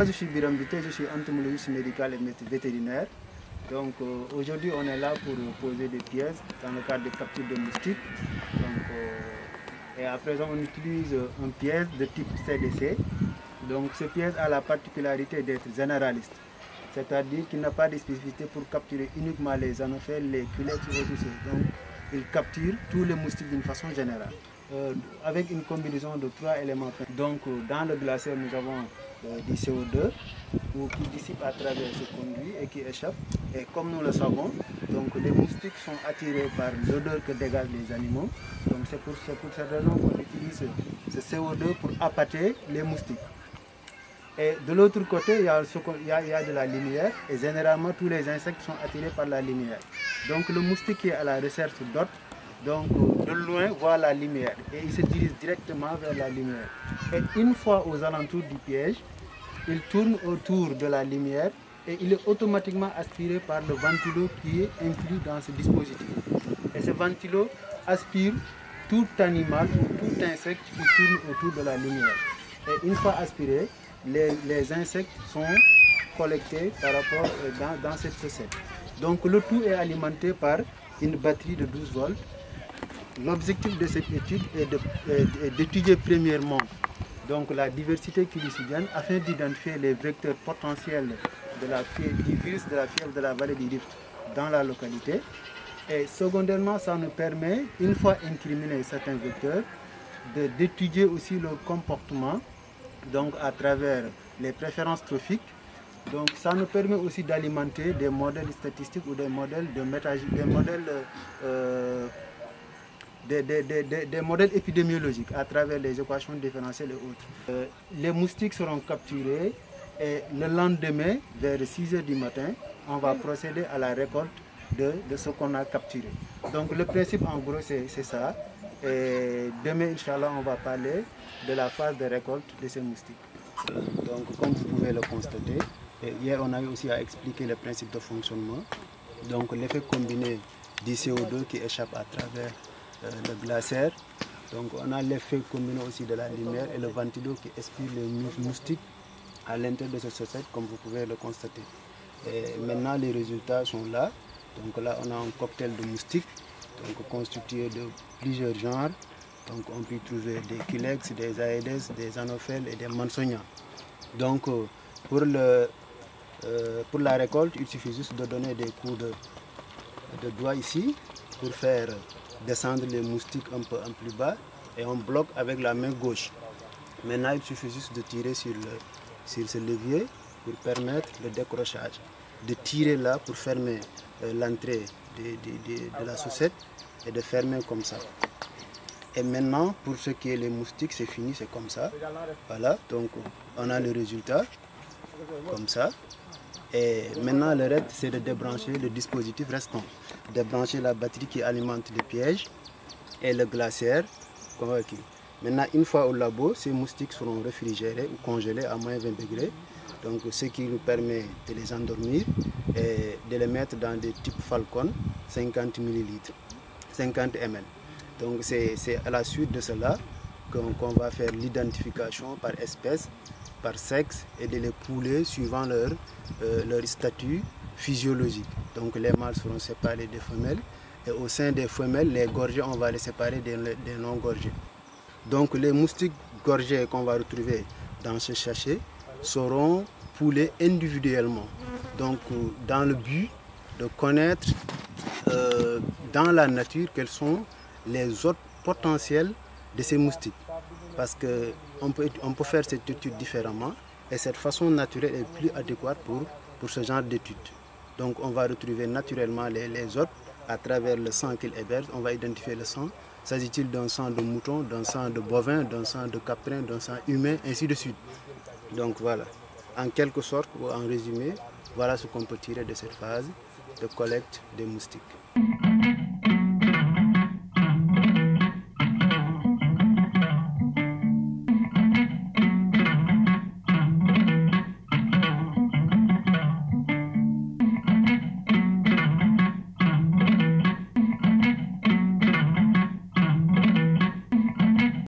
je suis Biram Bité, je suis entomologiste médical et vétérinaire. Donc aujourd'hui on est là pour poser des pièces dans le cadre de capture de moustiques. Et à présent on utilise un pièce de type CDC. Donc ce pièce a la particularité d'être généraliste. C'est-à-dire qu'il n'a pas de spécificité pour capturer uniquement les anophèles, les culex et autres choses. Donc il capture tous les moustiques d'une façon générale. Avec une combinaison de 3 éléments. Donc dans le glacier nous avons du CO2 qui dissipe à travers ce conduit et qui échappe. Et comme nous le savons, donc les moustiques sont attirés par l'odeur que dégagent les animaux. Donc c'est pour cette raison qu'on utilise ce CO2 pour appâter les moustiques. Et de l'autre côté, il y a de la lumière et généralement tous les insectes sont attirés par la lumière. Donc le moustique qui est à la recherche d'hôtes, donc de loin voit la lumière et il se dirige directement vers la lumière. Et une fois aux alentours du piège, il tourne autour de la lumière et il est automatiquement aspiré par le ventilo qui est inclus dans ce dispositif. Et ce ventilo aspire tout animal ou tout insecte qui tourne autour de la lumière. Et une fois aspiré, les insectes sont collectés par rapport dans cette chaussette. Donc le tout est alimenté par une batterie de 12 volts. L'objectif de cette étude est d'étudier premièrement donc, la diversité chilicidenne afin d'identifier les vecteurs potentiels du virus de la fièvre de la vallée du Rift dans la localité. Et secondairement, ça nous permet, une fois incriminés certains vecteurs, d'étudier aussi leur comportement donc à travers les préférences trophiques. Donc ça nous permet aussi d'alimenter des modèles statistiques ou des modèles des modèles épidémiologiques à travers les équations différentielles et autres. Les moustiques seront capturés et le lendemain, vers 6 h du matin, on va procéder à la récolte de ce qu'on a capturé. Donc le principe en gros c'est ça. Et demain, Inch'Allah, on va parler de la phase de récolte de ces moustiques. Donc comme vous pouvez le constater, hier on a eu aussi à expliquer le principe de fonctionnement. Donc l'effet combiné du CO2 qui échappe à travers le glaciaire. Donc on a l'effet combiné aussi de la lumière et le ventilo qui aspire les moustiques à l'intérieur de ce chaussette, comme vous pouvez le constater. Et maintenant les résultats sont là. Donc là on a un cocktail de moustiques donc constitué de plusieurs genres. Donc on peut trouver des culex, des aedes, des anophèles et des mansonia. Donc pour la récolte, il suffit juste de donner des coups de doigts ici pour faire descendre les moustiques un peu en plus bas et on bloque avec la main gauche. Maintenant il suffit juste de tirer sur ce levier pour permettre le décrochage. De tirer là pour fermer l'entrée de la chaussette et de fermer comme ça. Et maintenant pour ce qui est les moustiques c'est fini, c'est comme ça. Voilà, donc on a le résultat comme ça. Et maintenant le reste c'est de débrancher le dispositif restant. Débrancher la batterie qui alimente le piège et le glaciaire convaincu. Maintenant une fois au labo, ces moustiques seront réfrigérés ou congelés à moins 20 degrés. Donc ce qui nous permet de les endormir et de les mettre dans des types Falcon 50 ml, 50 ml. Donc c'est à la suite de cela qu'on va faire l'identification par espèce, par sexe et de les pouler suivant leur statut physiologique. Donc les mâles seront séparés des femelles et au sein des femelles, les gorgées, on va les séparer des non-gorgées. Donc les moustiques gorgées qu'on va retrouver dans ce sachet seront poulés individuellement. Donc dans le but de connaître dans la nature quels sont les hôtes potentiels de ces moustiques. Parce qu'on peut faire cette étude différemment et cette façon naturelle est plus adéquate pour ce genre d'étude. Donc on va retrouver naturellement les hôtes à travers le sang qu'ils hébergent. On va identifier le sang. S'agit-il d'un sang de mouton, d'un sang de bovin, d'un sang de caprin, d'un sang humain, ainsi de suite. Donc voilà, en quelque sorte ou en résumé, voilà ce qu'on peut tirer de cette phase de collecte des moustiques.